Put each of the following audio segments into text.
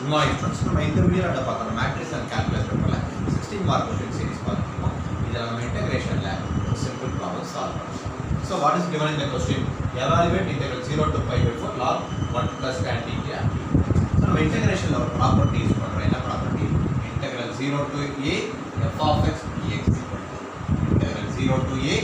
Good morning students. நம்ம இந்த வீடியோல என்ன பார்க்கறோம் மேட்ரிக்ஸ் அண்ட் கால்குலஸ் பேப்பர்ல 16 மார்க் क्वेश्चन சீரிஸ் பார்க்கறோம். இதுல நம்ம இன்டகிரேஷன்ல ஒரு சிம்பிள் ப்ராப்ளம் சால்வ் பண்றோம். So what is given in the question? Evaluate integral 0 to pi by 4 log 1 plus tan theta. So நம்ம இன்டகிரேஷன்ல ஒரு ப்ராப்பர்ட்டி யூஸ் பண்றோம். என்ன property? Integral 0 to a f of x dx equal to integral 0 to a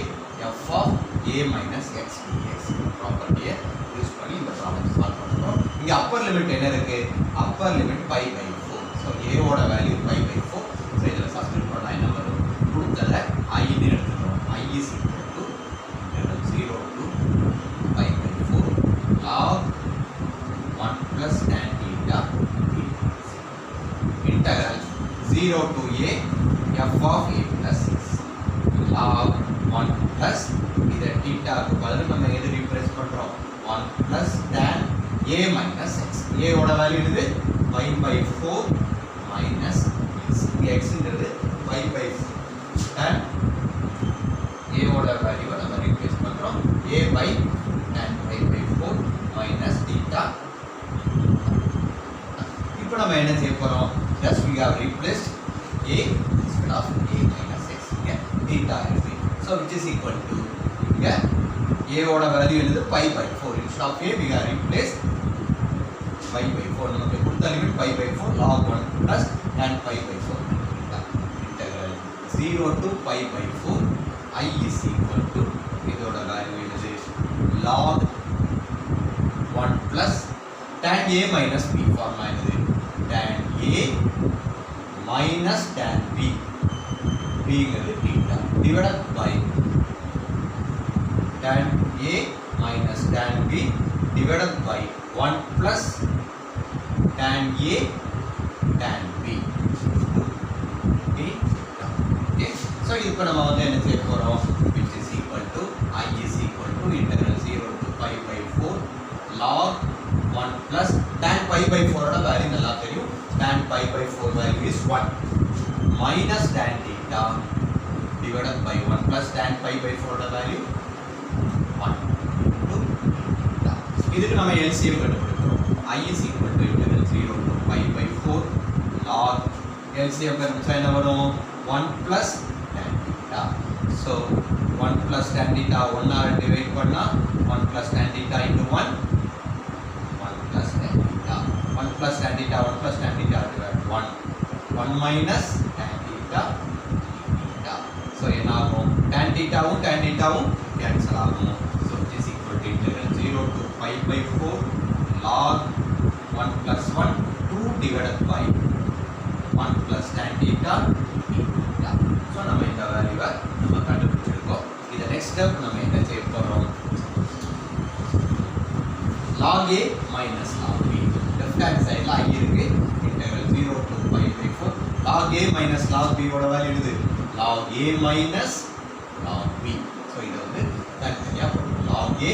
f of a minus x dx ப்ராப்பர்ட்டியை use பண்ணி இந்த problem solve பண்றோம். இங்க upper limit என்ன இருக்கு? Upper limit pi by 4. So a ஓட வேல்யூ pi by 4. So இதல substitute பண்ணா என்ன வரும்? கொடுத்தத I ன்னு எடுத்துறோம். I is equal to integral 0 to pi by 4 log 1 plus tan theta integral 0 to a f of a plus x log 1 plus இத theta க்கு பதிலா நம்ம எது ரீப்ளேஸ் பண்றோம்? 1 plus tan a minus x. a ஓட value என்னது? pi by 4 minus x. x ங்கிறது pi by 4. tan a ஓட வேல்யூ நம்ம ரீப்ளேஸ் பண்றோம். a by tan pi by 4 minus theta. இப்போ நம்ம என்ன செய்ய போறோம்? Just we have replaced a instead of a minus x. இங்க theta இருக்கு. So which is equal to இங்க a ஓட வேல்யூ என்னது? pi by 4. Instead of a we have replaced pi by 4. நமக்கு கொடுத்த limit pi by 4 log 1 plus tan pi by 4 integral 0 to pi by 4 I is equal to இதோட value என்னது? log 1 plus tan a minus b formula என்னது? tan a minus tan b b ங்கிறது theta divided by tan a minus tan b divided by 1 plus tan a tan b. Okay, so இப்போ நம்ம வந்து என்ன செய்ய போறோம்? which is equal to I is equal to integral 0 to pi by 4 log 1 plus tan pi by 4 ஓட value நல்லா தெரியும். tan pi by 4 value is 1 minus tan theta divided by 1 plus tan pi by 4 ஓட value 1. இதுக்கு நம்ம LCM கண்டுபிடிக்கிறோம். I is equal to integral 0 to pi by 4 log LCM கண்டுபிடிச்சா என்ன வரும்? 1 plus tan theta. So 1 plus tan theta 1 ஆல divide பண்ணா 1 plus tan theta into 1 1 plus tan theta 1 plus tan theta 1 plus tan theta divided 1 minus tan theta theta. So என்ன ஆகும்? tan theta வும் cancel ஆகும். So it is equal to integral 0 to pi by 4 log 1 plus 1 2 divided by 1 plus tan theta theta. So நம்ம இந்த வேல்யூவை நம்ம கண்டுபிடிச்சிருக்கோம். இத நெக்ஸ்ட் ஸ்டெப் நம்ம என்ன செய்ய போறோம்? log a minus log b. Left hand சைடுல i இருக்கு. integral 0 to pi by 4 log a minus log b ஓட வேல்யூ என்னது? log a minus log b. So இது வந்து தனித்தனியா போடுறோம். log a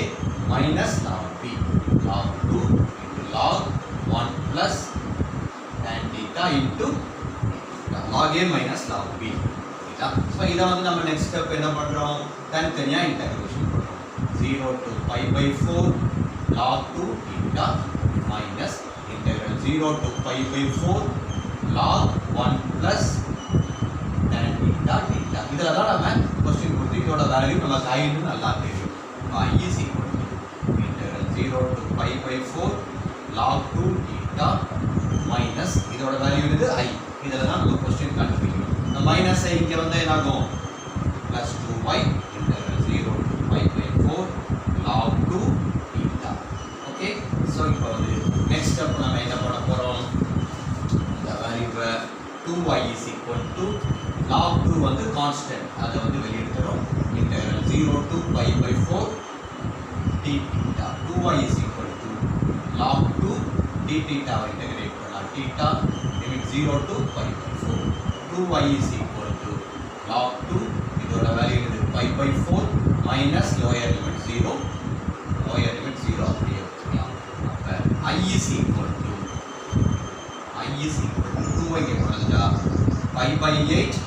minus log b log 2 into log 1 plus tan theta into log a minus log b. So இத வந்து நம்ம next step என்ன பண்றோம்? தனித்தனியா இன்டகிரேஷன் பண்றோம். 0 to pi by 4 log 2 theta minus integral 0 to pi by 4 log 1 plus tan theta theta. இதல தான் நம்ம क्वेश्चन கொடுத்து இதோட வேல்யூ நமக்கு I ன்னு நல்லா தெரியும். I is equal to integral 0 to pi by 4 log 2 theta minus இதோட வேல்யூ என்னது? I. இதல தான் நம்ம क्वेश्चन கண்டுபிடிக்கணும். இந்த மைனஸ் I இங்க வந்து என்ன ஆகும்? plus 2y integral 0 to pi by 4 log 2 theta. Okay, so இப்போ வந்து next step நம்ம என்ன பண்ண போறோம்? இந்த வேல்யூவை 2y is equal to log 2 வந்து கான்ஸ்டன்ட். அத வந்து வெளிய எடுத்துறோம். integral 0 to pi by 4 d theta. 2y is equal to log 2 d theta why integrate பண்ணா theta limit 0 to pi by 4. 2y is equal to log 2 இதோட value என்னது? pi by 4 minus lower limit 0 அப்படியே வச்சுக்கலாம். அப்ப I is equal to 2 இங்க போடுறதா pi by 8